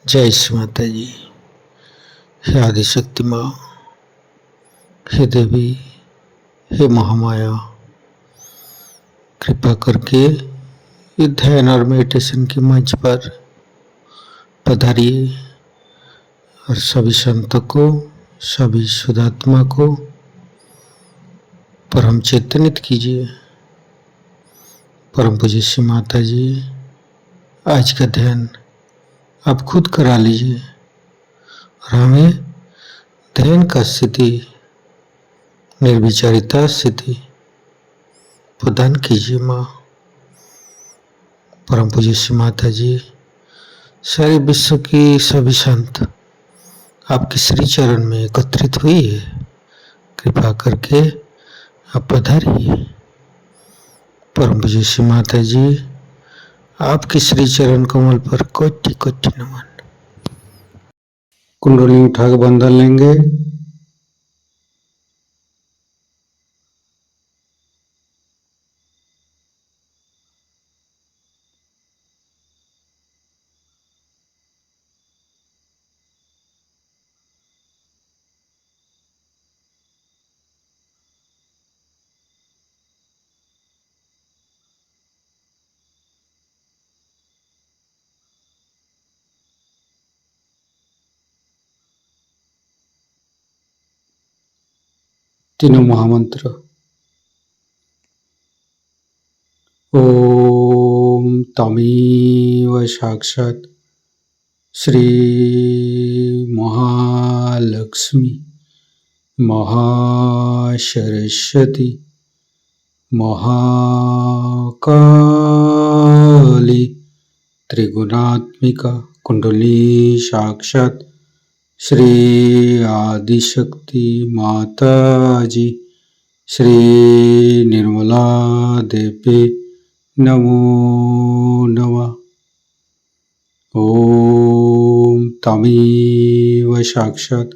जय श्री माता जी। हे आदिशक्ति माँ, हे देवी, हे महामाया, कृपा करके ये ध्यान और मेडिटेशन के मंच पर पधारिए और सभी संतों को, सभी शुद्धात्मा को परम चेतनित कीजिए। परम पूज्य श्री माता जी, आज का ध्यान आप खुद करा लीजिए और हमें ध्यान का स्थिति, निर्विचारिता स्थिति प्रदान कीजिए माँ। परम पूज्य श्री माता जी, सारे विश्व की सभी संत आपके श्री चरण में एकत्रित हुई है, कृपा करके आप पधारिए। परम पूज्य श्री माता जी, आपके श्री चरण कमल पर कोटि कोटि नमन। कुंडली उठाकर बंधन लेंगे। तीनों महामंत्र। ओम तमेव साक्षात् श्री महालक्ष्मी महासरस्वती महाकाली त्रिगुणात्मिका कुंडली साक्षात् श्री आदिशक्ति माता जी श्री निर्मला देवी नमो नमः। ओम तमेव साक्षात्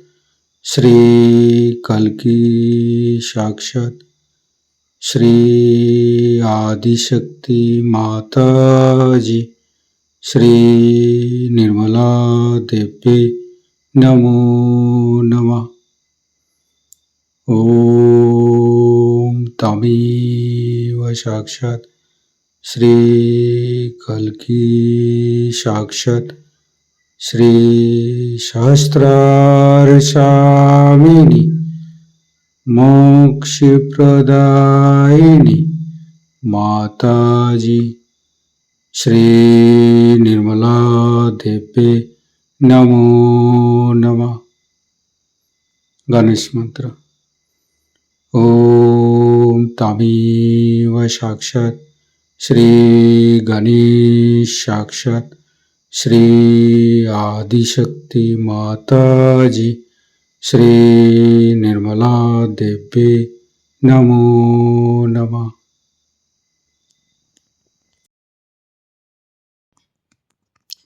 श्री कल्की साक्षात् श्री आदिशक्ति माता जी श्री निर्मला देवी नमो नमः। ओम तमेव साक्षात् श्री कल्की साक्षात् श्री सहस्रार स्वामिनी मोक्ष प्रदायिनी माता जी श्री निर्मला देवी नमो नमः। गणेश मंत्र। ओम तमेव साक्षात् श्री गणेश साक्षात् श्री आदिशक्ति माता जी श्री निर्मला देवी नमो नमः।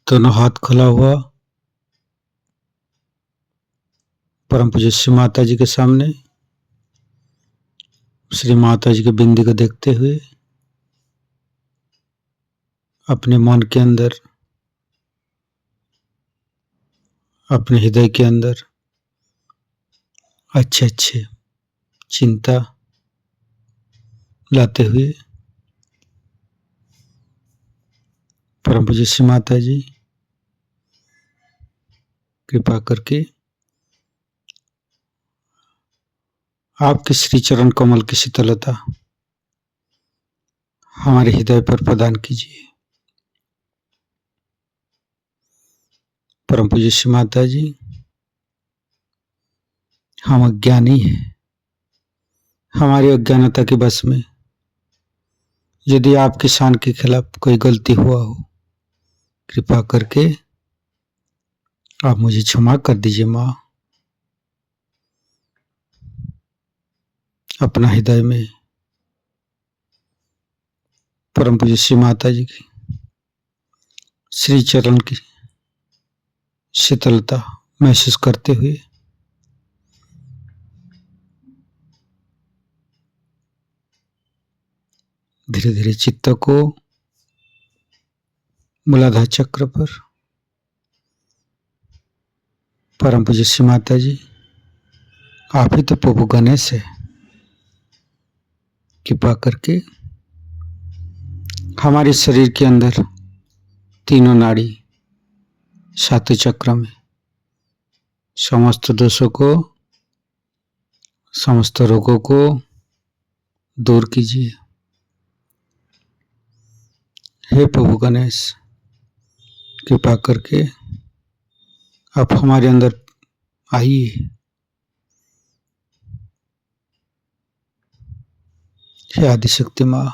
दोनों हाथ खुला हुआ परम पूज्य श्री माता जी के सामने, श्री माता जी के बिंदी को देखते हुए अपने मन के अंदर, अपने हृदय के अंदर अच्छे अच्छे चिंता लाते हुए परम पूज्य श्री माता जी कृपा करके आपके श्री चरण कमल की शीतलता हमारे हृदय पर प्रदान कीजिए। परम पूज्य श्री माता जी, हम अज्ञानी हैं, हमारी अज्ञानता के बस में यदि आपके शान के खिलाफ कोई गलती हुआ हो, कृपा करके आप मुझे क्षमा कर दीजिए माँ। अपना हृदय में परम पूज्य श्री माता जी की श्री चरण की शीतलता महसूस करते हुए धीरे धीरे चित्त को मूलाधार चक्र पर परम पूज्य श्री माता जी, आप ही तो प्रभु गणेश है। कृपा करके हमारे शरीर के अंदर तीनों नाड़ी सातों चक्र में समस्त दोषों को, समस्त रोगों को दूर कीजिए। हे प्रभु गणेश, कृपा करके आप हमारे अंदर आइए। हे आदिशक्ति माँ,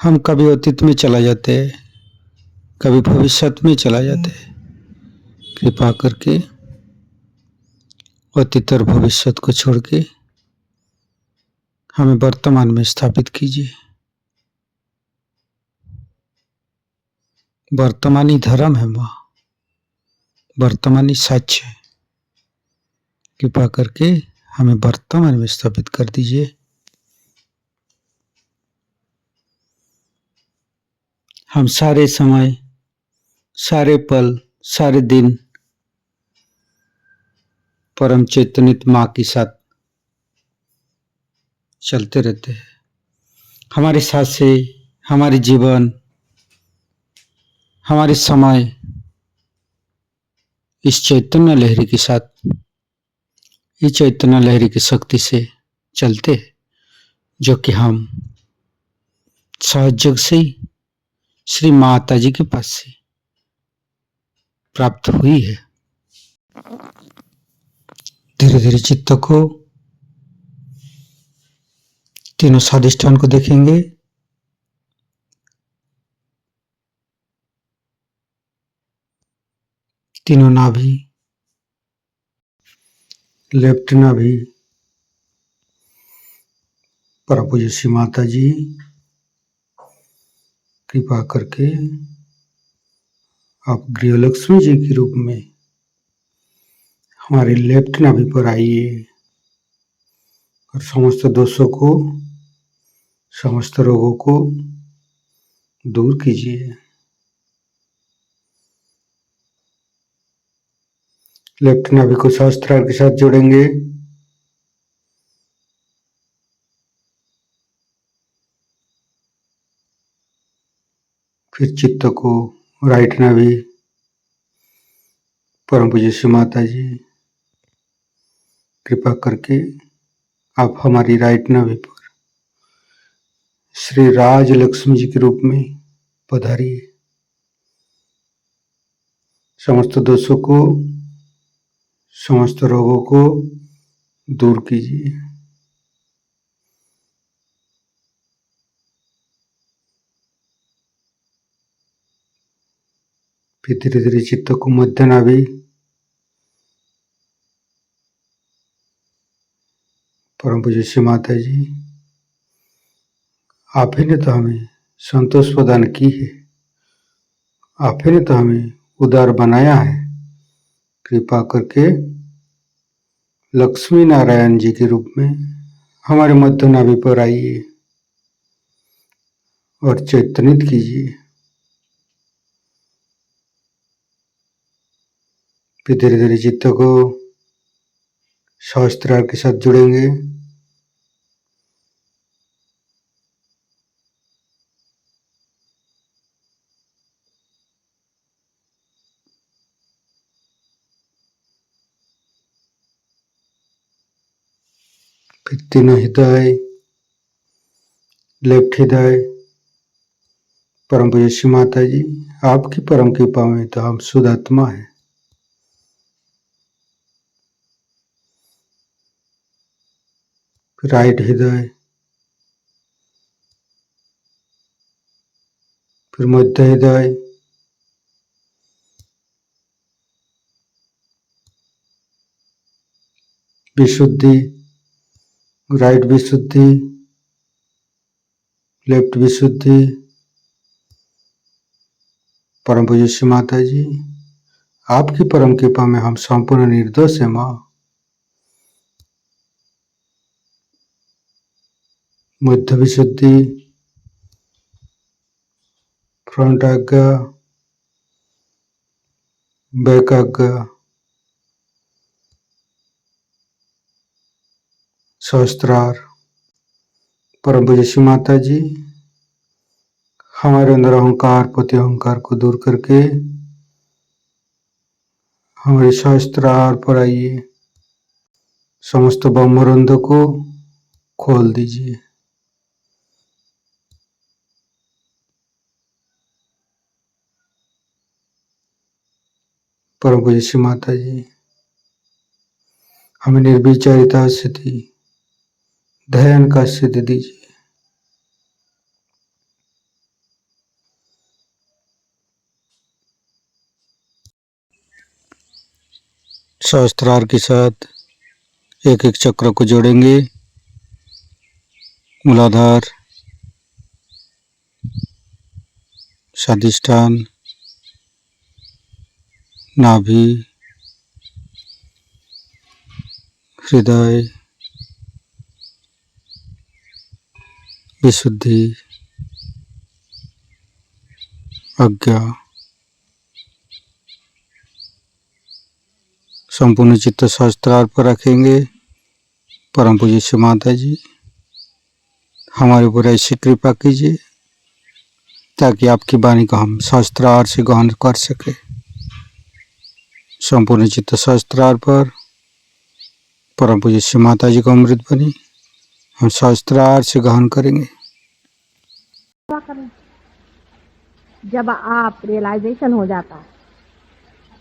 हम कभी अतीत में चला जाते हैं, कभी भविष्य में चला जाते हैं। कृपा करके अतीत और भविष्य को छोड़ के हमें वर्तमान में स्थापित कीजिए। वर्तमानी धर्म है माँ, वर्तमानी सच है। कृपा करके हमें वर्तमान में स्थापित कर दीजिए। हम सारे समय, सारे पल, सारे दिन परम चैतन्य माँ के साथ चलते रहते हैं। हमारे सांसें, हमारे जीवन, हमारे समय इस चैतन्य लहरी के साथ, इस चैतन्य लहरी की शक्ति से चलते हैं, जो कि हम सहयोग से ही श्री माता जी के पास से प्राप्त हुई है। धीरे धीरे चित्त को, तीनों स्वादिष्ठान को देखेंगे। तीनों नाभि, लेफ्ट नाभि, परम पूज्य श्री माता जी, कृपा करके आप गृहलक्ष्मी जी के रूप में हमारे लेफ्ट नाभि पर आइए और समस्त दोषों को, समस्त रोगों को दूर कीजिए। लेफ्ट नाभि को सहस्त्रार के साथ जोड़ेंगे। फिर चित्त को राइट नाभि, परम पूज्य श्री माता जी, कृपा करके आप हमारी राइट नाभि पर श्री राज लक्ष्मी जी के रूप में पधारिए। समस्त दोषों को, समस्त रोगों को दूर कीजिए। फिर धीरे धीरे चित्त को मध्य नाभि, परम पूज्य श्री माता जी, आप ही ने तो हमें संतोष प्रदान की है, आप ही ने तो हमें उदार बनाया है। कृपा करके लक्ष्मी नारायण जी के रूप में हमारे मध्य नाभि पर आइए और चैतन्यित कीजिए। फिर धीरे धीरे चित्त को सहस्त्रार के साथ जुड़ेंगे। फिर तीनों हृदय, लेफ्ट हृदय, परम पूज्य श्री माता जी, आपकी परम कृपा में तो हम शुद्ध आत्मा है। फिर राइट हृदय, फिर मध्य हृदय, विशुद्धि, राइट विशुद्धि, लेफ्ट विशुद्धि, परम पूज्य श्री माता जी, आपकी परम कृपा में हम संपूर्ण निर्दोष है माँ। मध्य विशुद्धि, फ्रंट आज्ञा, बैक आज्ञा, सहस्त्रार। परम पूज्य श्री माता जी, हमारे अंदर अहंकार पति अहंकार को दूर करके हमारे सहस्त्रार पर आइए, समस्त ब्रह्मरंध को खोल दीजिए। परम पूज्य श्री माता जी, हमें निर्विचारिता स्थिति ध्यान का सिद्ध दीजिए। सहस्त्रार के साथ एक एक चक्र को जोड़ेंगे। मूलाधार, स्वादिष्ठान, नाभि, हृदय, विशुद्धि, आज्ञा, संपूर्ण चित्त सहस्त्रार पर रखेंगे। परम पूज्य श्री माता जी, हमारे ऊपर ऐसी कृपा कीजिए ताकि आपकी वाणी को हम सहस्त्रार से ग्रहण कर सके। संपूर्ण चित्त सहस्त्रार पर परम पूज्य श्री माता जी को अमृत बनी हम सहस्त्रार से ग्रहण करेंगे। जब आप रियलाइजेशन हो जाता है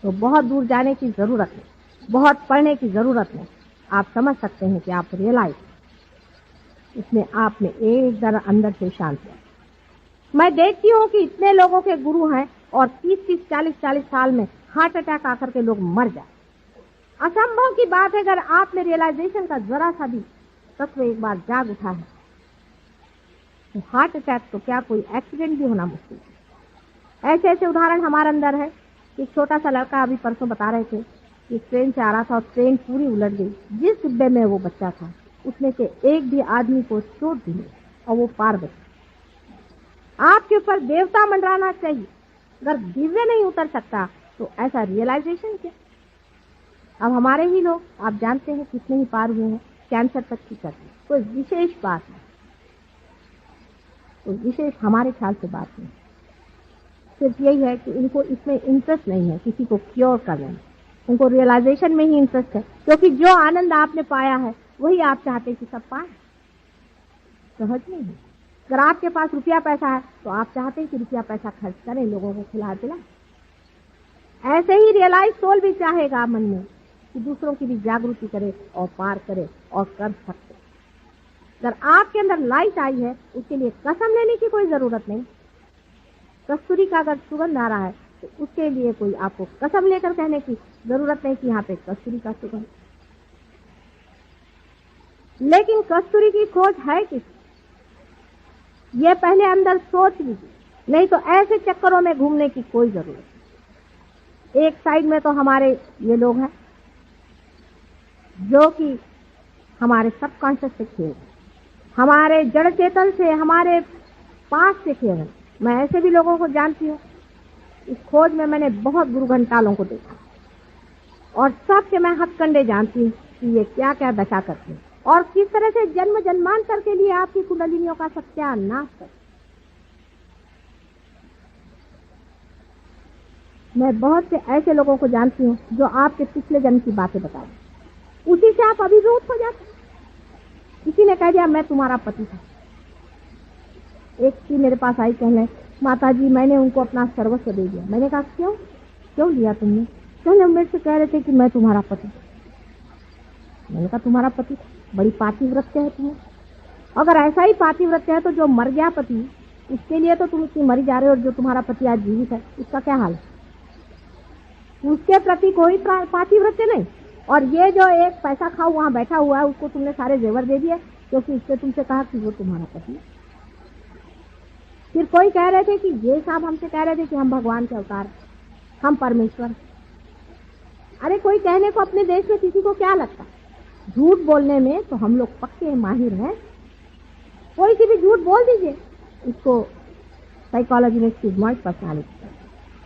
तो बहुत दूर जाने की जरूरत नहीं, बहुत पढ़ने की जरूरत नहीं। आप समझ सकते हैं कि आप रियलाइज, इसमें आप में एक जरा अंदर से शांति है। मैं देखती हूँ कि इतने लोगों के गुरु हैं और 30-30, 40-40 साल में हार्ट अटैक आकर के लोग मर जाए। असंभव की बात है। अगर आप में रियलाइजेशन का जरा सा भी तत्व एक बार जाग उठा है तो हार्ट अटैक तो क्या कोई एक्सीडेंट भी होना मुश्किल है। ऐसे ऐसे उदाहरण हमारे अंदर है। एक छोटा सा लड़का अभी परसों बता रहे थे कि ट्रेन से आ रहा था और ट्रेन पूरी उलट गई। जिस डिब्बे में वो बच्चा था उसमें से एक भी आदमी को चोट भी नहीं और वो पार बचा। आपके ऊपर देवता मंडराना चाहिए। अगर दिव्य नहीं उतर सकता तो ऐसा रियलाइजेशन क्या। अब हमारे ही लोग आप जानते हैं कितने ही पार हुए हैं, कैंसर तक की करते। कोई विशेष बात नहीं, कोई विशेष हमारे ख्याल से बात नहीं। सिर्फ यही है कि इनको इसमें इंटरेस्ट नहीं है किसी को क्योर करने में, उनको रियलाइजेशन में ही इंटरेस्ट है। क्योंकि जो आनंद आपने पाया है वही आप चाहते हैं कि सब पाए। सहज नहीं है। अगर आपके पास रुपया पैसा है तो आप चाहते हैं कि रुपया पैसा खर्च करें, लोगों को खिला पिलाएं। ऐसे ही रियलाइज सोल भी चाहेगा मन में कि दूसरों की भी जागृति करे और पार करे और कर सकते। अगर आपके अंदर लाइट आई है उसके लिए कसम लेने की कोई जरूरत नहीं। कस्तूरी का अगर सुगंध आ रहा है तो उसके लिए कोई आपको कसम लेकर कहने की जरूरत नहीं कि यहाँ पे कस्तूरी का सुगंध। लेकिन कस्तूरी की खोज है किस, ये पहले अंदर सोच लीजिए, नहीं तो ऐसे चक्करों में घूमने की कोई जरूरत नहीं। एक साइड में तो हमारे ये लोग हैं जो कि हमारे सबकॉन्शियस से खेल, हमारे जड़ चेतन से, हमारे पास से खेल है। मैं ऐसे भी लोगों को जानती हूँ। इस खोज में मैंने बहुत गुरु घंटालों को देखा और सबके मैं हथकंडे जानती हूँ कि ये क्या क्या दशा करते हैं और किस तरह से जन्म जन्मांतर के लिए आपकी कुंडलिनियों का सत्यानाश करते। मैं बहुत से ऐसे लोगों को जानती हूँ जो आपके पिछले जन्म की बातें बताए, उसी से आप अभिभूत हो जाते। किसी ने कह दिया मैं तुम्हारा पति था। एक की मेरे पास आई कहने, माता जी मैंने उनको अपना सर्वस्व दे दिया। मैंने कहा क्यों, क्यों लिया तुमने? कहने मेरे से कह रहे थे कि मैं तुम्हारा पति। मैंने कहा तुम्हारा पति, बड़ी पातिव्रत्य है तुम्हें। अगर ऐसा ही पातिव्रत्य है तो जो मर गया पति उसके लिए तो तुम इतनी मरी जा रहे हो, और जो तुम्हारा पति आज जीवित है उसका क्या हाल है? उसके प्रति कोई पातिव्रत्य नहीं। और ये जो एक पैसा खाओ वहां बैठा हुआ है उसको तुमने सारे जेवर दे दिए क्योंकि उसने तुमसे कहा कि वो तुम्हारा पति है। फिर कोई कह रहे थे कि ये साहब हमसे कह रहे थे कि हम भगवान के अवतार, हम परमेश्वर। अरे कोई कहने को अपने देश में किसी को क्या लगता, झूठ बोलने में तो हम लोग पक्के माहिर हैं। कोई सी भी झूठ बोल दीजिए, इसको साइकोलॉजी में स्टिग्माइज्ड पर्सनालिटी।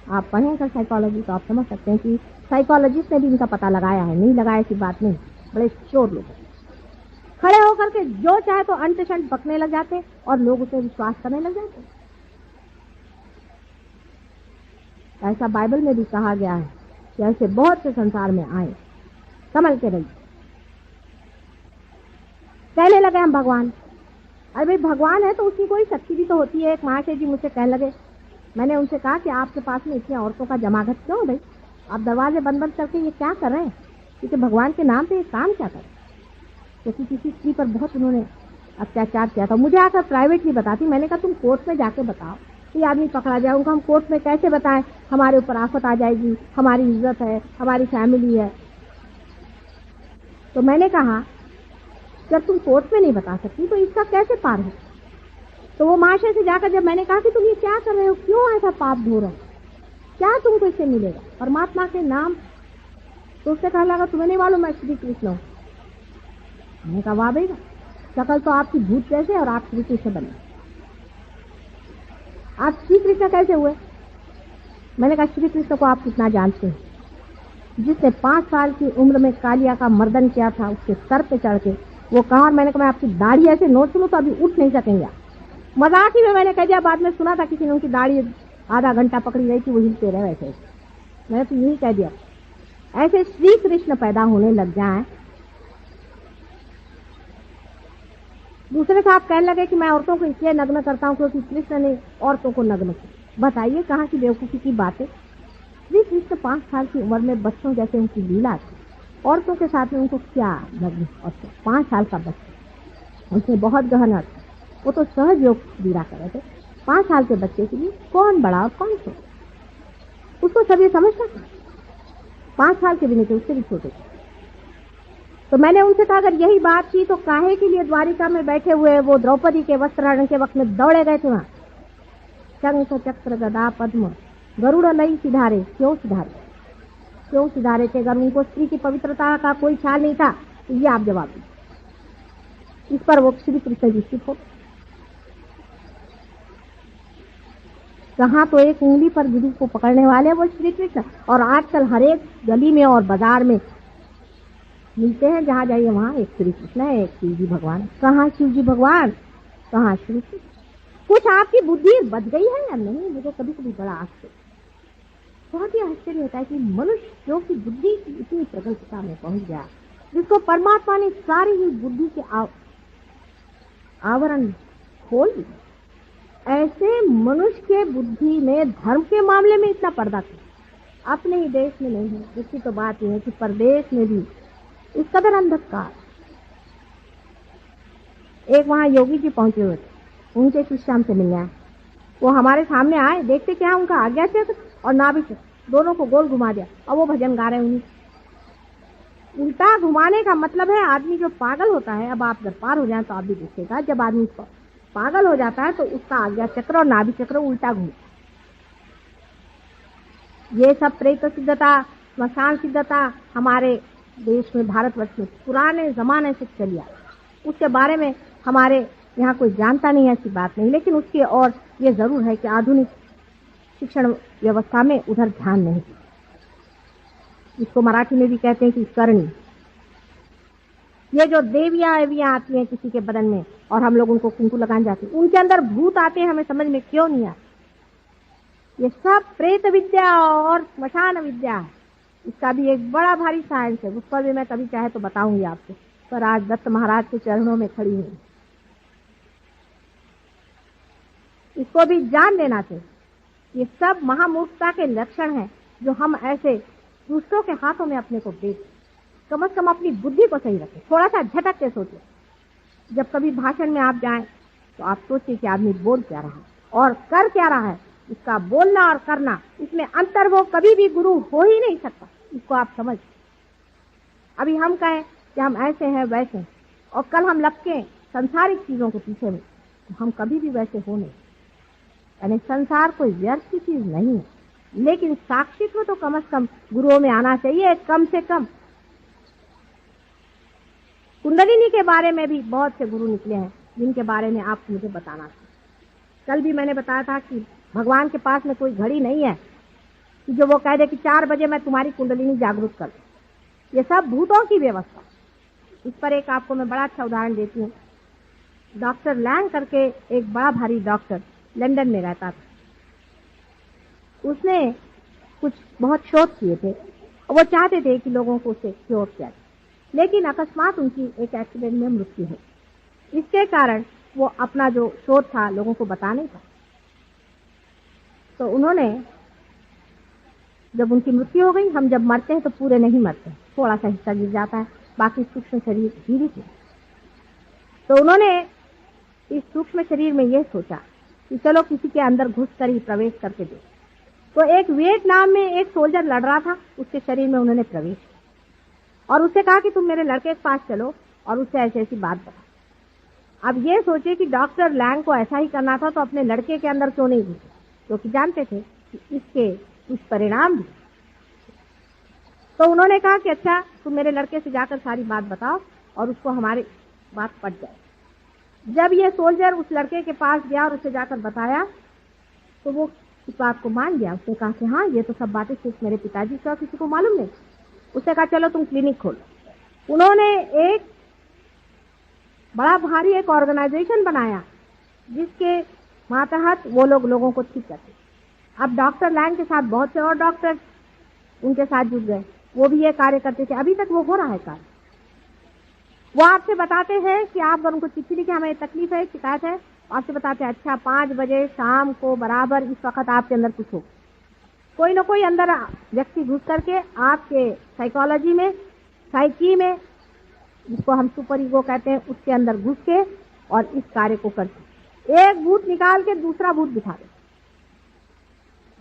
आप पढ़ेंगे साइकोलॉजी तो आप समझ सकते हैं कि साइकोलॉजिस्ट ने भी इनका पता लगाया है। नहीं लगाया ऐसी बात नहीं, बड़े चोर लोग। खड़े होकर के जो चाहे तो अंट शंट बकने लग जाते और लोग उसे विश्वास करने लग जाते। ऐसा बाइबल में भी कहा गया है कि ऐसे बहुत से संसार में आए, संभल के रहिए। कहने लगे हम भगवान, अरे भाई भगवान है तो उसकी कोई शक्ति भी तो होती है। एक महाशय जी मुझसे कहने लगे, मैंने उनसे कहा कि आपके पास में इतनी औरतों का जमागत क्यों भाई, आप दरवाजे बंद बंद करके ये क्या कर रहे हैं, क्योंकि भगवान के नाम पे ये काम क्या करें। क्योंकि किसी स्त्री पर बहुत उन्होंने अत्याचार किया था, मुझे आकर प्राइवेटली बताती। मैंने कहा तुम कोर्ट में जाके बताओ, ये आदमी पकड़ा जाए, उनको हम कोर्ट में कैसे बताएं, हमारे ऊपर आफत आ जाएगी, हमारी इज्जत है, हमारी फैमिली है। तो मैंने कहा जब तुम कोर्ट में नहीं बता सकती तो इसका कैसे पार हो। तो वो महाशय से जाकर जब मैंने कहा कि तुम ये क्या कर रहे हो, क्यों ऐसा पाप धो रहे हो, क्या तुमको इससे मिलेगा परमात्मा के नाम। तो उससे कहने लगा तुम्हें नहीं मालूम मैं श्री कृष्ण हूँ। मैंने कहा वाह भाई, शकल तो आपकी भूत जैसे और आप श्री कृष्ण बने, आप श्री कृष्ण कैसे हुए। मैंने कहा श्री कृष्ण को आप कितना जानते हैं, जिसने 5 साल की उम्र में कालिया का मर्दन किया था, उसके सर पे चढ़ के वो कहा। और मैंने कहा मैं आपकी दाढ़ी ऐसे नोच लूं तो अभी उठ नहीं सकेंगे। मजाक ही में मैंने कह दिया, बाद में सुना था किसी ने उनकी दाढ़ी आधा घंटा पकड़ी रही थी, वो हिलते रहे वैसे। मैंने तो यही कह दिया, ऐसे श्री कृष्ण पैदा होने लग जाएं। दूसरे साहब कहने लगे कि मैं औरतों को इसलिए नग्न करता हूँ क्योंकि कृष्ण ने औरतों को नग्न किया। बताइए कहाँ की बेवकूफी की बात है। श्री कृष्ण 5 साल की उम्र में बच्चों जैसे उनकी लीला थी, औरतों के साथ में उनको क्या नग्न। और 5 साल का बच्चा, उसमें बहुत गहन अर्थ, वो तो सहज योग लीला कर रहे थे। 5 साल के बच्चे के लिए कौन बड़ा और कौन छोटा, उसको सब ये समझता था। 5 साल के भी नहीं थे, उससे भी छोटे थे। तो मैंने उनसे कहा अगर यही बात थी तो काहे के लिए द्वारिका में बैठे हुए वो द्रौपदी के वस्त्रहरण के वक्त में दौड़े गए थे वहां। शंख चक्र गदा पद्म गरुड़ नहीं सिधारे, क्यों सिधारे, क्यों सिधारे थे। अगर उनको स्त्री की पवित्रता का कोई ख्याल नहीं था तो ये आप जवाब दीजिए। इस पर वो श्री कृष्ण जी चुप हो। कहाँ तो एक उंगली पर गुरु को पकड़ने वाले वो श्री कृष्ण, और आजकल हर एक गली में और बाजार में मिलते हैं, जहाँ जाइए वहाँ एक श्री कृष्ण है, एक शिव जी भगवान। कहाँ शिव जी भगवान, कहाँ श्री कृष्ण। कुछ आपकी बुद्धि बच गई है या नहीं, मुझे कभी कभी बड़ा आश्चर्य, बहुत ही आश्चर्य होता है कि मनुष्य जो कि बुद्धि की इतनी प्रगल्भता में पहुंच गया, जिसको परमात्मा ने सारी ही बुद्धि के आवरण खोल दिए, ऐसे मनुष्य के बुद्धि में धर्म के मामले में इतना पर्दा क्यों। अपने ही देश में नहीं है। दूसरी तो बात यह है कि परदेश में भी इस कदर अंधकार। एक वहां योगी जी पहुंचे हुए थे, उनके कुछ शाम से मिलने आए। वो हमारे सामने आए, देखते क्या उनका आज्ञा चक्र और नाभि चक्र दोनों को गोल घुमा दिया, और वो भजन गा रहे हैं। उन्हीं उल्टा घुमाने का मतलब है आदमी जो पागल होता है, अब आप जब पार हो जाए तो आप भी देखिएगा, जब आदमी पागल हो जाता है तो उसका आज्ञा चक्र और नाभि चक्र उल्टा घूमता। ये सब प्रेत सिद्धता, स्मशान सिद्धता हमारे देश में, भारतवर्ष में पुराने जमाने से चली आ, उसके बारे में हमारे यहाँ कोई जानता नहीं है, ऐसी बात नहीं। लेकिन उसकी और ये जरूर है कि आधुनिक शिक्षण व्यवस्था में उधर ध्यान नहीं, इसको मराठी में भी कहते हैं कि करणी। ये जो देवियां एवियां आती हैं किसी के बदन में और हम लोग उनको कुंकू लगाने जाते हैं, उनके अंदर भूत आते हैं, हमें समझ में क्यों नहीं आता। ये सब प्रेत विद्या और स्मशान विद्या है। इसका भी एक बड़ा भारी साइंस है, उस पर भी मैं कभी चाहे तो बताऊंगी आपको, पर आज दत्त महाराज के चरणों में खड़ी हूं। इसको भी जान लेना चाहिए। ये सब महामूर्खता के लक्षण हैं जो हम ऐसे दूसरों के हाथों में अपने को देख। कम से कम अपनी बुद्धि को सही रखें, थोड़ा सा झटक के सोचें। जब कभी भाषण में आप जाएं तो आप सोचिए कि आदमी बोल क्या रहा है और कर क्या रहा है। इसका बोलना और करना, इसमें अंतर वो कभी भी गुरु हो ही नहीं सकता, इसको आप समझ। अभी हम कहें कि हम ऐसे हैं वैसे हैं, और कल हम लपकें संसारिक चीजों के पीछे में, तो हम कभी भी वैसे हो नहीं। यानी संसार कोई व्यर्थ की चीज नहीं है, लेकिन साक्षित्व तो कम से कम गुरुओं में आना चाहिए, कम से कम। कुंडलिनी के बारे में भी बहुत से गुरु निकले हैं जिनके बारे में आप मुझे बताना था। कल भी मैंने बताया था कि भगवान के पास में कोई घड़ी नहीं है कि जो वो कह दे कि 4 बजे मैं तुम्हारी कुंडलिनी जागरूक कर दूं। ये सब भूतों की व्यवस्था। इस पर एक आपको मैं बड़ा अच्छा उदाहरण देती हूँ। डॉक्टर लैंग करके एक बड़ा भारी डॉक्टर लंदन में रहता था। उसने कुछ बहुत शोध किए थे, वो चाहते थे कि लोगों को उसे क्योर किया जाए, लेकिन अकस्मात उनकी एक एक्सीडेंट में मृत्यु हो। इसके कारण वो अपना जो शोध था लोगों को बता नहीं पाए। तो उन्होंने, जब उनकी मृत्यु हो गई, हम जब मरते हैं तो पूरे नहीं मरते, थोड़ा सा हिस्सा गिर जाता है, बाकी सूक्ष्म शरीर जीवित है। तो उन्होंने इस सूक्ष्म शरीर में यह सोचा कि चलो किसी के अंदर घुस कर ही प्रवेश करके दे। तो एक वियतनाम में एक सोल्जर लड़ रहा था, उसके शरीर में उन्होंने प्रवेश किया और उससे कहा कि तुम मेरे लड़के के पास चलो और उससे ऐसी ऐसी बात बता। अब ये सोचे कि डॉक्टर लैंग को ऐसा ही करना था, तो अपने लड़के के अंदर क्यों नहीं घुसे, क्योंकि जानते थे कि इसके कुछ परिणाम भी। तो उन्होंने कहा कि अच्छा, तुम मेरे लड़के से जाकर सारी बात बताओ और उसको हमारी बात पट जाए। जब ये सोल्जर उस लड़के के पास गया और उसे जाकर बताया, तो वो इस बात को मान गया। उसने कहा कि हाँ, ये तो सब बातें सिर्फ मेरे पिताजी को, किसी को मालूम नहीं। उसने कहा चलो तुम क्लिनिक खोलो। उन्होंने एक बड़ा भारी एक ऑर्गेनाइजेशन बनाया जिसके मातहत वो लोगों को ठीक करते। अब डॉक्टर लैंग के साथ बहुत से और डॉक्टर उनके साथ जुड़ गए, वो भी ये कार्य करते थे। अभी तक वो हो रहा है कार्य। वो आपसे बताते हैं कि आप अगर उनको चिट्ठी लिखे, हमें तकलीफ है, शिकायत है, आपसे बताते हैं अच्छा 5 बजे शाम को बराबर इस वक्त आपके अंदर कुछ हो। कोई ना कोई अंदर व्यक्ति घुस करके आपके साइकोलॉजी में, साइकी में, जिसको हम सुपर ईगो कहते हैं, उसके अंदर घुस के और इस कार्य को करते। एक भूत निकाल के दूसरा भूत दिखा दे।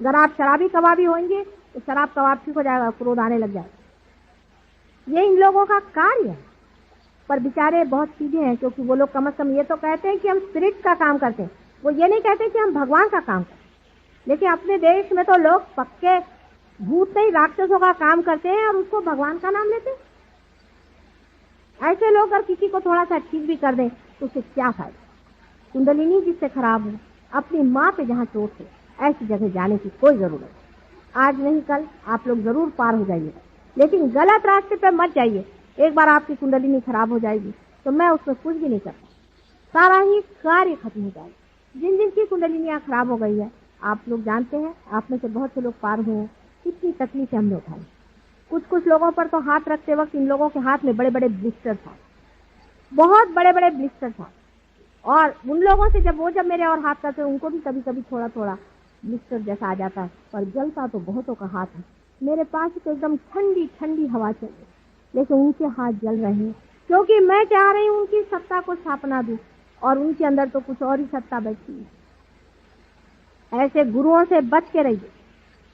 अगर आप शराबी कबाबी होंगे तो शराब कबाब ठीक हो जाएगा, क्रोध आने लग जाएगा। ये इन लोगों का कार्य है। पर बेचारे बहुत सीधे हैं, क्योंकि वो लोग कम से कम ये तो कहते हैं कि हम स्पिरिट का काम करते हैं, वो ये नहीं कहते कि हम भगवान का काम करते हैं। लेकिन अपने देश में तो लोग पक्के भूत नहीं, राक्षसों का काम करते हैं और उसको भगवान का नाम लेते हैं। ऐसे लोग अगर किसी को थोड़ा सा ठीक भी कर दें तो उससे क्या फायदा। कुंडलिनी जिससे खराब हो, अपनी माँ पे जहाँ चोट है, ऐसी जगह जाने की कोई जरूरत नहीं। आज नहीं कल आप लोग जरूर पार हो जाइएगा, लेकिन गलत रास्ते पे मत जाइए। एक बार आपकी कुंडलिनी खराब हो जाएगी तो मैं उसमें कुछ भी नहीं करता, सारा ही कार्य खत्म हो जाएगा। जिन जिन की कुंडलिनियाँ खराब हो गई है, आप लोग जानते हैं, आप में से बहुत से लोग पार हुए हैं, कितनी तकलीफें हमने उठाई। कुछ लोगों पर तो हाथ रखते वक्त इन लोगों के हाथ में बड़े बड़े ब्लिस्टर था, बहुत बड़े बड़े ब्लिस्टर था। और उन लोगों से जब मेरे और हाथ करते, उनको भी कभी कभी थोड़ा थोड़ा ब्लिस्टर जैसा आ जाता है, पर जलता तो बहुतों का हाथ है। मेरे पास तो एकदम ठंडी ठंडी हवा चल रही, लेकिन उनके हाथ जल रहे हैं, क्योंकि मैं चाह रही हूँ उनकी सत्ता को स्थापना दूं, और उनके अंदर तो कुछ और ही सत्ता बैठी है। ऐसे गुरुओं से बच के रहिए,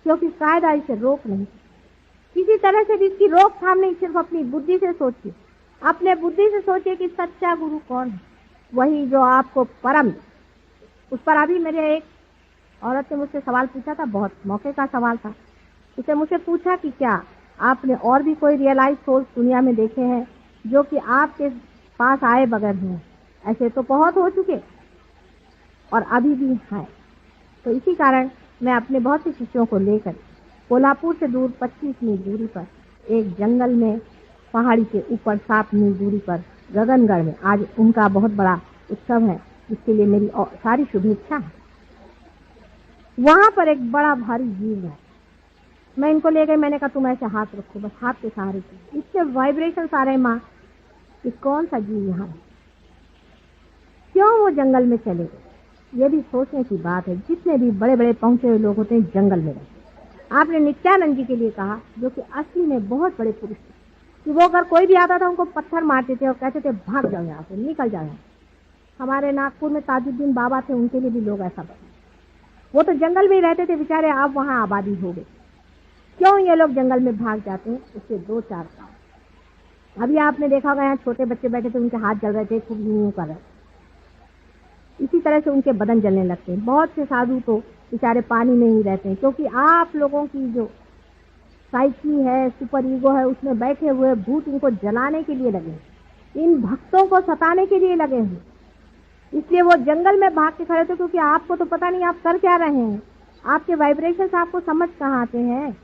क्योंकि कायदा इसे रोक नहीं, किसी तरह से भी इसकी रोकथाम नहीं। सिर्फ अपनी बुद्धि से सोचिए, अपने बुद्धि से सोचिए कि सच्चा गुरु कौन है, वही जो आपको परम। उस पर अभी मेरे एक औरत ने मुझसे सवाल पूछा था, बहुत मौके का सवाल था। उसे मुझसे पूछा कि क्या आपने और भी कोई रियलाइज सोर्स दुनिया में देखे हैं जो कि आपके पास आए बगैर हैं? ऐसे तो बहुत हो चुके और अभी भी हैं। तो इसी कारण मैं अपने बहुत से शिष्यों को लेकर कोल्हापुर से दूर 25 मील दूरी पर एक जंगल में, पहाड़ी के ऊपर 7 मील दूरी पर गगनगढ़ में आज उनका बहुत बड़ा उत्सव है, जिसके लिए मेरी सारी शुभेच्छा है। वहां पर एक बड़ा भारी जीव है, मैं इनको ले गई। मैंने कहा तुम ऐसे हाथ रखो, बस हाथ के सहारे से। इसके वाइब्रेशन आ रहे, माँ कि कौन सा जीव यहाँ है, क्यों वो जंगल में चले गए। ये भी सोचने की बात है। जितने भी बड़े बड़े पहुंचे हुए लोग होते हैं जंगल में रहते। आपने नित्यानंद जी के लिए कहा, जो कि असली में बहुत बड़े पुरुष थे, कि वो अगर कोई भी आता था उनको पत्थर मारते थे और कहते थे भाग जाओ यहाँ से, निकल जाओ यहाँ। हमारे नागपुर में ताजुद्दीन बाबा थे, उनके लिए भी लोग ऐसा बने। वो तो जंगल में ही रहते थे बेचारे, अब वहाँ आबादी हो गई। क्यों ये लोग जंगल में भाग जाते हैं? उससे 2-4 कारण। अभी आपने देखा होगा, यहाँ छोटे बच्चे बैठे थे, उनके हाथ जल रहे थे, खूब यूं कर रहे थे। इसी तरह से उनके बदन जलने लगते हैं। बहुत से साधु तो बेचारे पानी में ही रहते हैं, क्योंकि आप लोगों की जो साइकी है, सुपर ईगो है, उसमें बैठे हुए भूत इनको जलाने के लिए लगे, इन भक्तों को सताने के लिए लगे हैं। इसलिए वो जंगल में भाग के खड़े थे, क्योंकि आपको तो पता नहीं आप कर क्या रहे हैं, आपके वाइब्रेशंस आपको समझ कहाँ आते हैं।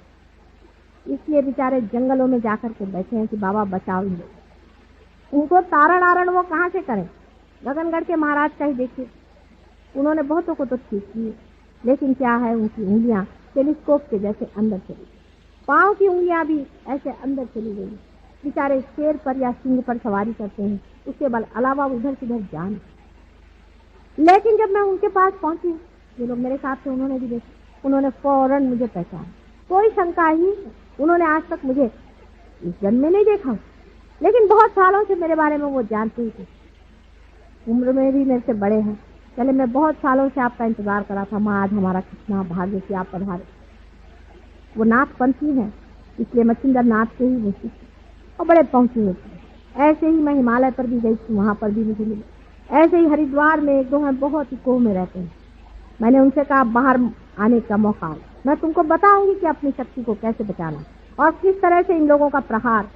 इसलिए बेचारे जंगलों में जाकर के बैठे हैं कि बाबा बचाओ इन लोग। उनको तारण आरण वो कहाँ से करें? गगनगढ़ के महाराज का ही देखिए, उन्होंने बहुतों को तो ठीक किए, लेकिन क्या है, उनकी उंगलियां टेलीस्कोप के जैसे अंदर चली, पांव की उंगलियां भी ऐसे अंदर चली गई। बेचारे शेर पर या सिंह पर सवारी करते हैं, उसके अलावा उधर किधर जान। लेकिन जब मैं उनके पास पहुंची, जो लोग मेरे साथ थे उन्होंने भी देखा, उन्होंने फौरन मुझे पहचाना, कोई शंका ही। उन्होंने आज तक मुझे इस जन्म में नहीं देखा, लेकिन बहुत सालों से मेरे बारे में वो जानते ही थे। उम्र में भी मेरे से बड़े हैं। चले, मैं बहुत सालों से आपका इंतजार करा था माँ, आज हमारा कितना भाग्य कि आप पधारे। वो नाथपंथी है, इसलिए मच्छिंदर नाथ के ही वो और बड़े पहुंची हुई थी। ऐसे ही मैं हिमालय पर भी गई थी, वहां पर भी मुझे मिले। ऐसे ही हरिद्वार में एक दो हैं, बहुत ही कोह में रहते हैं। मैंने उनसे कहा बाहर आने का मौका, मैं तुमको बताऊंगी कि अपनी शक्ति को कैसे बचाना और किस तरह से इन लोगों का प्रहार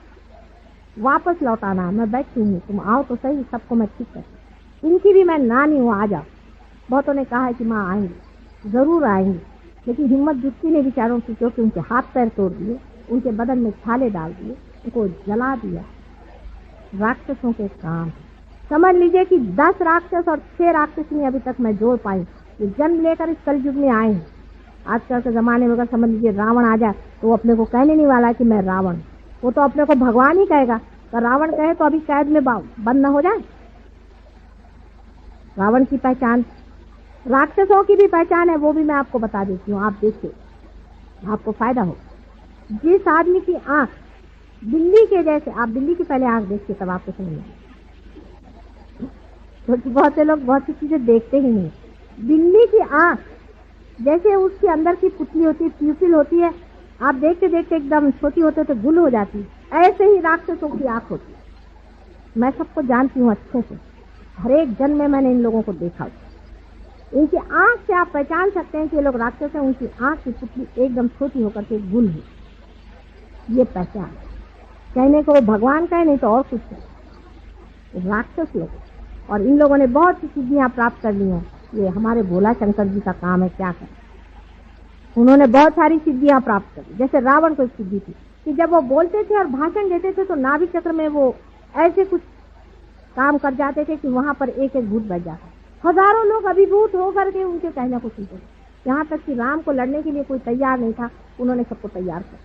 वापस लौटाना। मैं बैठी हूँ, तुम आओ तो सही, सबको मैं ठीक कर। इनकी भी मैं नानी हूँ, आ जाओ। बहुतों ने कहा है कि माँ आएंगे, जरूर आएंगे, लेकिन हिम्मत जुटती नहीं विचारों की, क्योंकि उनके हाथ पैर तोड़ दिए, उनके बदन में छाले डाल दिए, उनको जला दिया। राक्षसों के काम समझ लीजिए कि 10 राक्षस और 6 राक्षसी अभी तक मैं जोड़ पाई, जो जन्म लेकर इस कलयुग में आए हैं। आजकल के जमाने में अगर समझ लीजिए रावण आ जाए तो वो अपने को कहने नहीं वाला कि मैं रावण, वो तो अपने को भगवान ही कहेगा। तो रावण कहे तो अभी कैद में बंद न हो जाए। रावण की पहचान, राक्षसों की भी पहचान है, वो भी मैं आपको बता देती हूँ, आप देखिए, आपको फायदा हो। जिस आदमी की आंख बिल्ली के जैसे, आप बिल्ली की पहले आंख देखिए तब आपको समझ में, क्योंकि बहुत से लोग बहुत सी चीजें देखते ही नहीं। बिल्ली की आंख जैसे उसके अंदर की पुतली होती है, प्यूपिल होती है, आप देखते देखते एकदम छोटी होते तो गुल हो जाती है, ऐसे ही राक्षसों की आंख होती है। मैं सबको जानती हूँ अच्छे से, हर एक जन्म में मैंने इन लोगों को देखा। इनकी आंख से आप पहचान सकते हैं कि ये लोग राक्षस हैं। उनकी आंख की पुतली एकदम छोटी होकर के गुल है, ये पहचान। कहने को वो भगवान का है, नहीं तो और कुछ है। राक्षस लोग, और इन लोगों ने बहुत सी सिद्धियां प्राप्त कर ली हैं। ये हमारे भोला शंकर जी का काम है, क्या करें। उन्होंने बहुत सारी सिद्धियां प्राप्त कर ली। जैसे रावण को एक सिद्धि थी कि जब वो बोलते थे और भाषण देते थे तो नाभि चक्र में वो ऐसे कुछ काम कर जाते थे कि वहां पर एक एक भूत बैठ जाता। हजारों लोग अभिभूत होकर के उनके कहने को सुनते थे। यहाँ तक कि राम को लड़ने के लिए कोई तैयार नहीं था, उन्होंने सबको तैयार कर।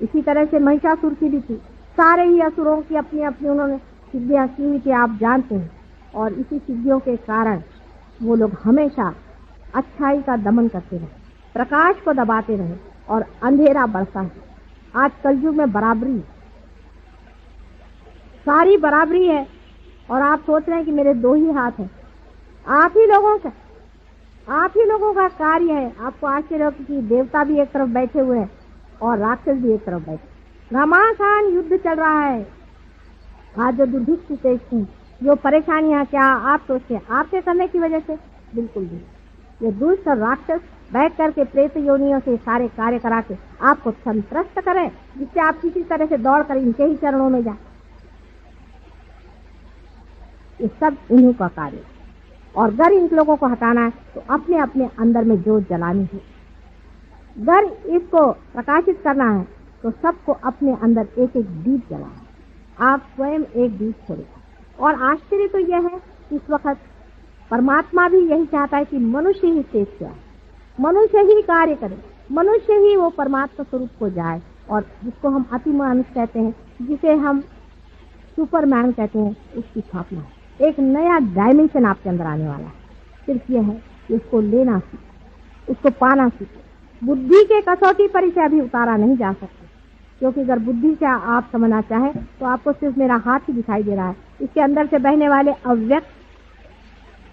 इसी तरह से महिषासुर की भी थी। सारे ही असुरों की अपनी अपनी उन्होंने सिद्धियां की हुई थी, आप जानते हैं। और इसी सिद्धियों के कारण वो लोग हमेशा अच्छाई का दमन करते रहे, प्रकाश को दबाते रहे और अंधेरा बढ़ता है। आज कलयुग में बराबरी, सारी बराबरी है, और आप सोच रहे हैं कि मेरे 2 ही हाथ हैं। आप ही लोगों का कार्य है। आपको आश्चर्य होगा कि देवता भी एक तरफ बैठे हुए हैं और राक्षस भी एक तरफ बैठे। घमासान युद्ध चल रहा है। आज जो दुर्भिक्ष देश हैं, जो परेशानियां, क्या आप सोचते हैं आपके करने की वजह से? बिल्कुल भी। ये दुष्ट और राक्षस बैठ करके प्रेत योनियों से सारे कार्य करा के आपको संतुष्ट करें, जिससे आप किसी तरह से दौड़ कर इनके ही चरणों में जाए। ये सब इन्हीं का कार्य। और अगर इन लोगों को हटाना है तो अपने अपने अंदर में जोत जलानी है। अगर इसको प्रकाशित करना है तो सबको अपने अंदर एक एक दीप जलाना। आप स्वयं एक दीप छोड़े। और आश्चर्य तो यह है कि इस वक्त परमात्मा भी यही चाहता है कि मनुष्य ही श्रेष्ठ है, मनुष्य ही कार्य करे, मनुष्य ही वो परमात्मा स्वरूप को जाए। और जिसको हम अति मानुष कहते हैं, जिसे हम सुपरमैन कहते हैं, उसकी स्थापना है। एक नया डायमेंशन आपके अंदर आने वाला है। सिर्फ यह है कि उसको लेना सीखे, उसको पाना सीखे। बुद्धि के कसौटी पर इसे अभी उतारा नहीं जा सकता, क्योंकि अगर बुद्धि से आप समझना चाहें तो आपको सिर्फ मेरा हाथ ही दिखाई दे रहा है। इसके अंदर से बहने वाले अव्यक्त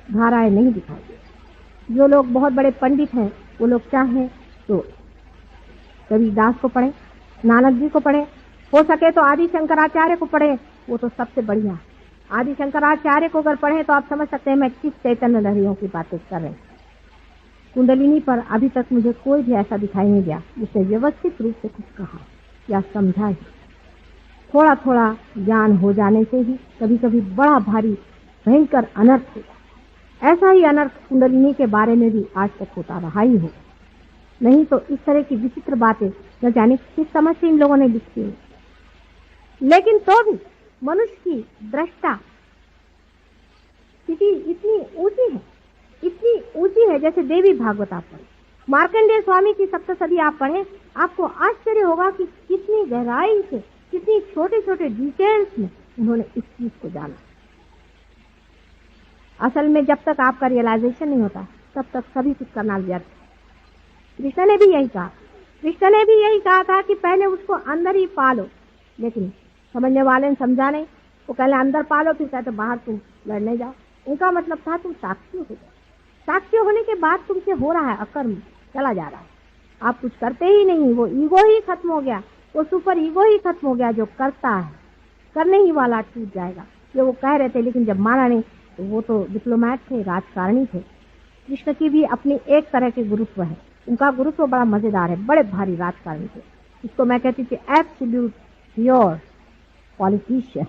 धाराएं नहीं दिखाई दे। जो लोग बहुत बड़े पंडित हैं वो लोग चाहें तो कबीरदास को पढ़ें, नानक जी को पढ़ें, हो सके तो आदि शंकराचार्य को पढ़ें, वो तो सबसे बढ़िया। आदि शंकराचार्य को अगर पढ़ें तो आप समझ सकते हैं मैं किस चैतन्य लहरियों की बातें कर रहे हैं। कुंडलिनी पर अभी तक मुझे कोई भी ऐसा दिखाई नहीं दिया जिसने व्यवस्थित रूप से कुछ कहा या समझा ही। थोड़ा थोड़ा ज्ञान हो जाने से ही कभी कभी बड़ा भारी भयंकर अनर्थ होगा। ऐसा ही अनर्थ कुंडलिनी के बारे में भी आज तक होता रहा ही हो। नहीं तो इस तरह की विचित्र बातें न जाने किस समझ से इन लोगों ने लिखी है। लेकिन तो भी मनुष्य की दृष्टा स्थिति इतनी ऊंची है जैसे देवी भागवत आप पढ़े, मार्कंडेय स्वामी की सप्तशती आप पढ़े, आपको आश्चर्य होगा कि कितनी गहराई से, कितनी छोटे छोटे डिटेल्स में उन्होंने इस चीज को जाना। असल में जब तक आपका रियलाइजेशन नहीं होता तब तक सभी कुछ करना व्यर्थ। कृष्ण ने भी यही कहा था कि पहले उसको अंदर ही पालो, लेकिन समझने वाले ने समझा नहीं। वो पहले अंदर पालो, फिर कहते बाहर तुम लड़ने जाओ। उनका मतलब था तुम साक्षी हो जाओ। साक्षी होने के बाद तुमसे हो रहा है अकर्म, चला जा रहा है, आप कुछ करते ही नहीं। वो ईगो ही खत्म हो गया, वो सुपर ईगो ही खत्म हो गया जो करता है, करने ही वाला टूट जाएगा। जो वो कह रहे थे लेकिन जब माना नहीं, तो वो तो डिप्लोमैट थे, राजकारणी थे। कृष्ण की भी अपनी एक तरह के गुरुत्व है, उनका गुरुत्व बड़ा मजेदार है, बड़े भारी राजकारणी थे। इसको मैं कहती थी एब्सोल्यूट प्योर पॉलिटिशियन।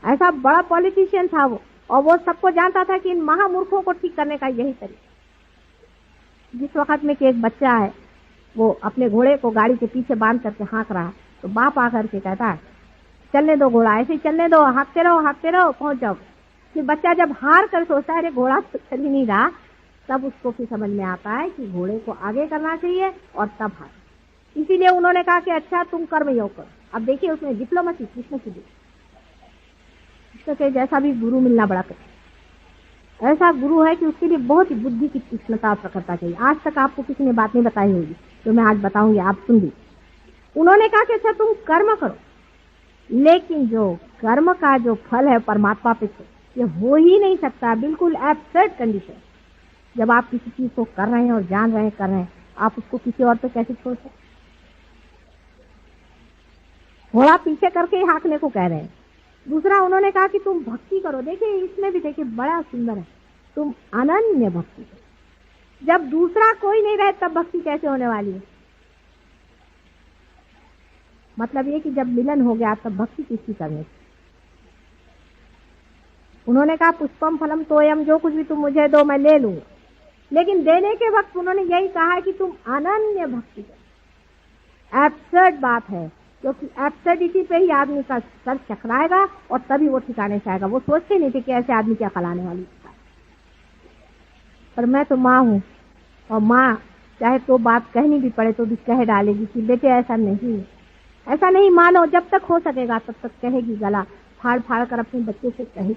ऐसा बड़ा पॉलिटिशियन था वो, और वो सबको जानता था कि इन महामूर्खों को ठीक करने का यही तरीका। जिस वक्त में कि एक बच्चा है, वो अपने घोड़े को गाड़ी के पीछे बांध करके हाँक रहा है, तो बाप आकर के कहता है चलने दो घोड़ा, ऐसे ही चलने दो, हाँकते रहो पहुंच जाओ। फिर बच्चा जब हार कर सोचता है अरे घोड़ा तो चल ही नहीं रहा, तब उसको फिर समझ में आता है कि घोड़े को आगे करना चाहिए और तब हार। इसीलिए उन्होंने कहा कि अच्छा तुम कर्मयोग करो। अब देखिए उसमें डिप्लोमेसी कृष्ण की दी। कृष्ण के जैसा भी गुरु मिलना बड़ा कठिन। ऐसा गुरु है कि उसके लिए बहुत ही बुद्धि की तीक्ष्णता और प्रखरता चाहिए। आज तक आपको किसी ने बात नहीं बताई होगी, तो मैं आज बताऊंगी, आप सुन ली। उन्होंने कहा कि अच्छा तुम कर्म करो, लेकिन जो कर्म का जो फल है परमात्मा पे, ये हो ही नहीं सकता, बिल्कुल एब्सर्ड कंडीशन। जब आप किसी चीज को कर रहे हैं और जान रहे हैं कर रहे हैं, आप उसको किसी और पे कैसे छोड़ सकते? घोड़ा पीछे करके ही हाँकने को कह रहे हैं। दूसरा उन्होंने कहा कि तुम भक्ति करो। देखिए इसमें भी देखिए बड़ा सुंदर है, तुम अनन्य भक्ति करो। जब दूसरा कोई नहीं रहे तब भक्ति कैसे होने वाली है? मतलब ये कि जब मिलन हो गया तब भक्ति किसकी करनी थी? उन्होंने कहा पुष्पम फलम तोयम, जो कुछ भी तुम मुझे दो मैं ले लूंगा। लेकिन देने के वक्त उन्होंने यही कहा है कि तुम अनन्य भक्ति करो। एब्सर्ड बात है, क्योंकि एब्सर्डिटी पे ही आदमी का सर चकराएगा और तभी वो ठिकाने से आएगा। वो सोचते नहीं थे कि ऐसे आदमी क्या खिलाने वाली है। पर मैं तो माँ हूँ, और माँ चाहे तो बात कहनी भी पड़े तो भी कह डालेगी कि बेटे ऐसा नहीं मानो। जब तक हो सकेगा तब तक कहेगी, गला फाड़ फाड़ कर अपने बच्चे से कहेगी।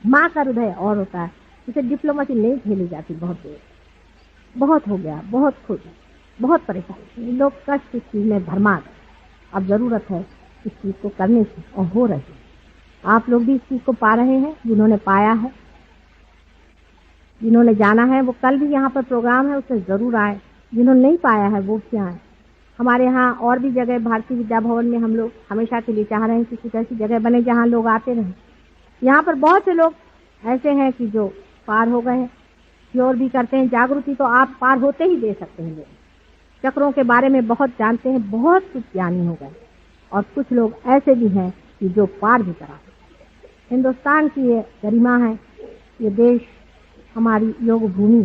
माँ का हृदय और होता है, इसे डिप्लोमेसी नहीं झेली जाती। बहुत देर, बहुत हो गया, बहुत खुद, बहुत परेशानी, लोग कष्ट इस चीज में भरमार। अब जरूरत है इस चीज को करने की, और हो रही है। आप लोग भी इस चीज को पा रहे हैं, जिन्होंने पाया है, जिन्होंने जाना है, वो कल भी यहाँ पर प्रोग्राम है, उससे जरूर आए। जिन्होंने नहीं पाया है वो भी आए। हमारे यहाँ और भी जगह, भारतीय विद्या भवन में हम लोग हमेशा के लिए चाह रहे हैं कि कुछ ऐसी जगह बने जहाँ लोग आते रहें। यहाँ पर बहुत से लोग ऐसे हैं कि जो पार हो गए हैं, क्योर भी करते हैं। जागृति तो आप पार होते ही दे सकते हैं। चक्रों के बारे में बहुत जानते हैं, बहुत कुछ ज्ञानी हो गए। और कुछ लोग ऐसे भी हैं कि जो पार भी करा। हिंदुस्तान की ये गरिमा है, ये देश हमारी योग भूमि,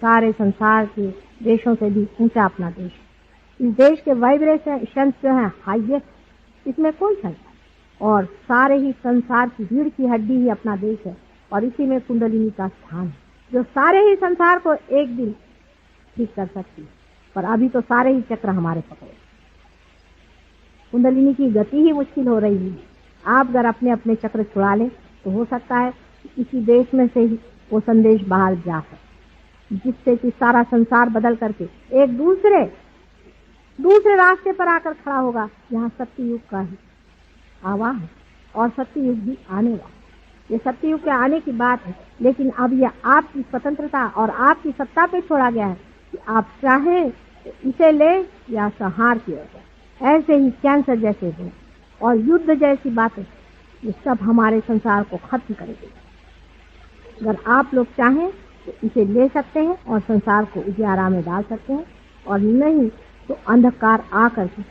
सारे संसार के देशों से भी ऊंचा अपना देश। इस देश के वाइब्रेशन जो है हाईएस्ट, इसमें कोई शंका नहीं। और सारे ही संसार की रीढ़ की हड्डी ही अपना देश है, और इसी में कुंडलिनी का स्थान है, जो सारे ही संसार को एक दिन ठीक कर सकती है। पर अभी तो सारे ही चक्र हमारे पकड़े। कुंडलिनी की गति ही मुश्किल हो रही है। आप अगर अपने अपने चक्र छुड़ा लें तो हो सकता है इसी देश में से ही वो संदेश बाहर जा सके, जिससे कि सारा संसार बदल करके एक दूसरे रास्ते पर आकर खड़ा होगा, जहाँ सत्ययुग का ही आवाह है। और सत्ययुग भी आने वाला। ये सत्ययुग के आने की बात है, लेकिन अब यह आपकी स्वतंत्रता और आपकी सत्ता पे छोड़ा गया है कि आप चाहें तो इसे ले या संहार किया जाए। ऐसे ही कैंसर जैसे हो और युद्ध जैसी बातें, ये सब हमारे संसार को खत्म करेगी। अगर आप लोग चाहें तो इसे ले सकते हैं और संसार को उजियारा में डाल सकते हैं, और नहीं तो अंधकार आकर के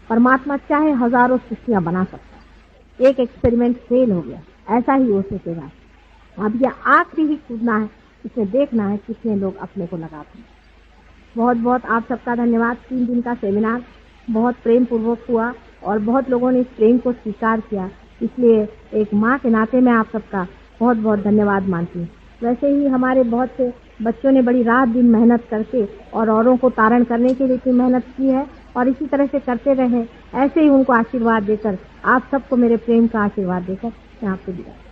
परमात्मा चाहे हजारों सृष्टियां बना सकता है। एक एक्सपेरिमेंट फेल हो गया, ऐसा ही हो सकेगा। अब यह आखिरी ही कूदना है, इसमें देखना है कितने लोग अपने को लगाते हैं। बहुत बहुत आप सबका धन्यवाद। 3 दिन का सेमिनार बहुत प्रेम पूर्वक हुआ और बहुत लोगों ने इस प्रेम को स्वीकार किया। इसलिए एक माँ के नाते मैं आप सबका बहुत बहुत धन्यवाद मानती हूँ। वैसे ही हमारे बहुत से बच्चों ने बड़ी रात दिन मेहनत करके और औरों को तारण करने के लिए इतनी मेहनत की है और इसी तरह से करते रहे। ऐसे ही उनको आशीर्वाद देकर, आप सबको मेरे प्रेम का आशीर्वाद देकर मैं आपको दिया।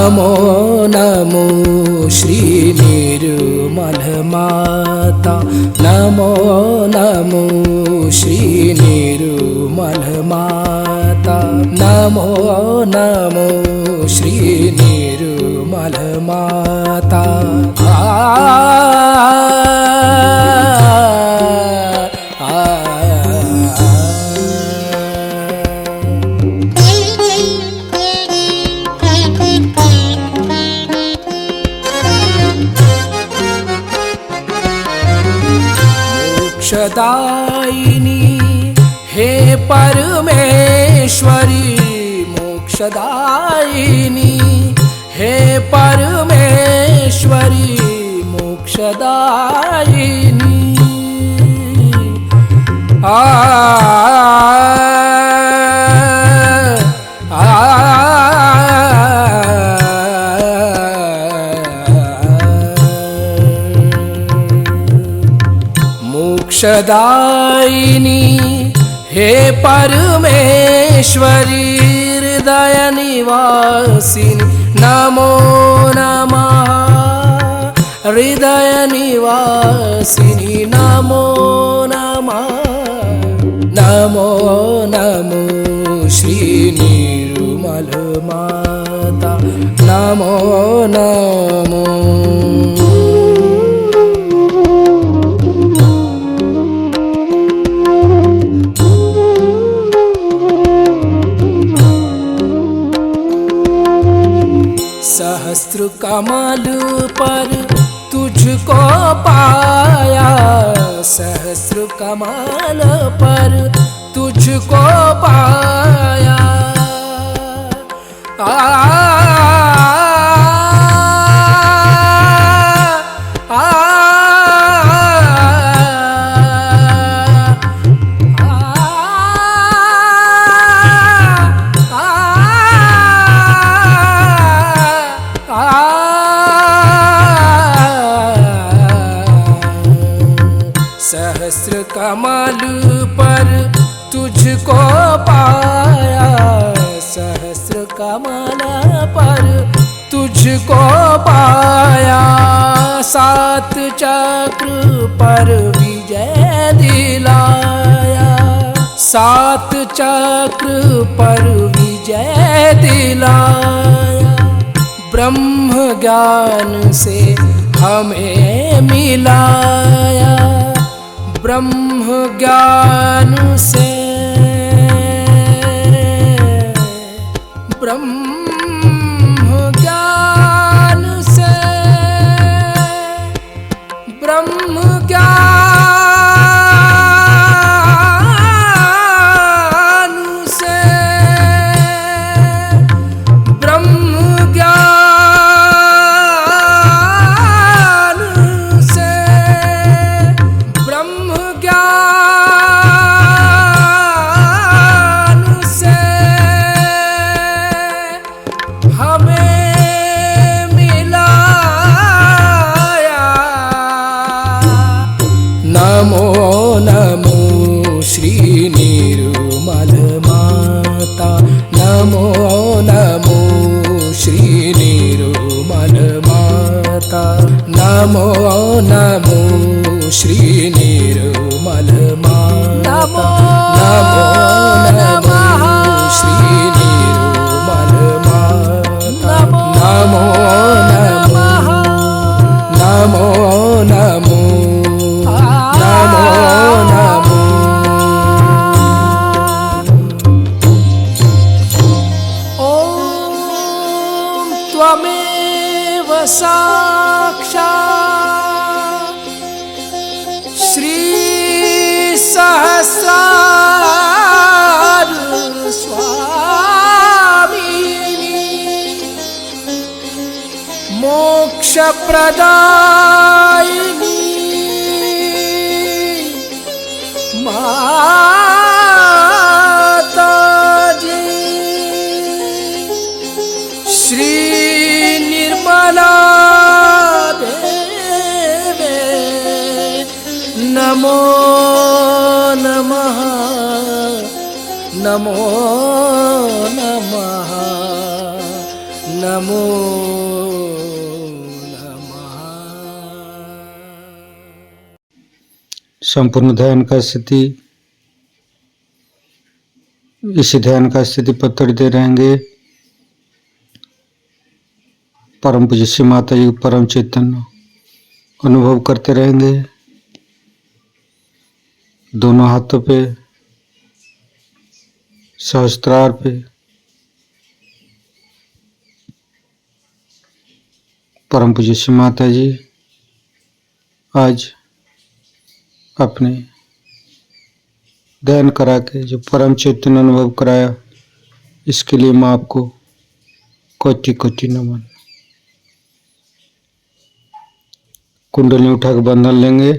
नमो नमो श्री निर्मल माता, नमो नमो श्री निर्मल माता, नमो नमो श्री निर्मल माता। मोक्षदायिनी हे परमेश्वरी, मोक्षदायिनी हे परमेश्वरी, मोक्षदायिनी। मोक्षदायिनी हे परमेश्वरी, हृदय निवासिनी नमो नमः, हृदय निवासिनी नमो नमः, नमो नमो श्री निर्मल माता, नमो नमो। सहस्त्र कमल पर तुझको पाया, सहस्त्र कमल पर तुझको पाया। सहस्र कमल पर तुझको पाया, सहस्र कमल पर तुझको पाया। सात चक्र पर विजय दिलाया, सात चक्र पर विजय दिलाया। ब्रह्म ज्ञान से हमें मिलाया, ब्रह्म ज्ञान से, ब्रह्म ज्ञान से, ब्रह्म ज्ञान से, ब्रह्म ज्ञान से, ब्रह्म ज्ञान से हमें मिलाया। नमो नमो श्री निर्मल माता, नमो नमो श्री निर्मल माता, नमो नमो श्री निर्मल माता, नमो नमो श्री निर्मल माता, नमो नमो, नमो नमो, नमो नमो। ओम त्वमेव साक्षात् श्री सहस्रार स्वामिनी, मोक्ष प्रदायिनी माता जी, श्री निर्मला देवे नमो नमः, नमो नमः, नमो नमः। संपूर्ण ध्यान का स्थिति, इसी ध्यान का स्थिति पत्र दे रहेंगे। परम पूज्य श्री माता जी परम चैतन्य अनुभव करते रहेंगे। दोनों हाथों पे, सहस्त्रार पे परम पूज्य श्री माता जी आज अपने ध्यान करा के जो परम चैतन्य अनुभव कराया, इसके लिए मैं आपको कोटि कोटि नमन। कुंडली उठा के बंधन लेंगे।